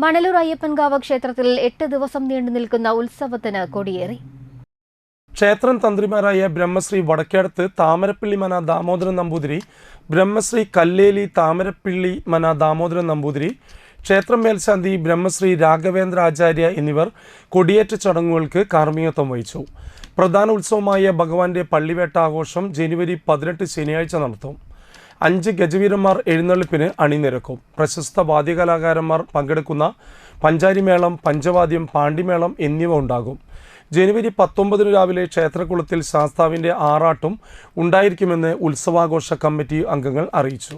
മണലൂർ അയ്യപ്പൻകാവ് ക്ഷേത്രത്തിൽ 8 ദിവസം നീണ്ടുനിൽക്കുന്ന ഉത്സവത്തിന് കൊടിയേറി. ക്ഷേത്രം തന്ത്രിമാരായ ബ്രഹ്മശ്രീ വടക്കേടത്ത് താമരപ്പിള്ളി മന ദാമോദരൻ നമ്പൂതിരി, ബ്രഹ്മശ്രീ കല്ലേലി താമരപ്പിള്ളി മന ദാമോദരൻ നമ്പൂതിരി, ക്ഷേത്രം മേൽശാന്തി ബ്രഹ്മശ്രീ രാഘവേന്ദ്ര ആചാര്യ എന്നിവർ കൊടിയേറ്റ ചടങ്ങുകൾക്ക് കാർമ്മികത്വം വഹിച്ചു. പ്രധാന ഉത്സവമായ ഭഗവാന്റെ പള്ളിവേട്ട ആഘോഷം ജനുവരി 18 ശനിയാഴ്ച നടത്തും. 5 ഗജവീരന്മാർ എഴുന്നള്ളിപ്പിന് അണിനിരക്കും. പ്രശസ്ത വാദ്യകലാകാരന്മാർ പങ്കെടുക്കുന്ന പഞ്ചാരിമേളം, പഞ്ചവാദ്യം, പാണ്ടിമേളം എന്നിവ ഉണ്ടാകും. ജനുവരി 19 രാവിലെ ക്ഷേത്രകുളത്തിൽ ശാസ്താവിൻ്റെ ആറാട്ടും ഉണ്ടായിരിക്കുമെന്ന് ഉത്സവാഘോഷ കമ്മിറ്റി അംഗങ്ങൾ അറിയിച്ചു.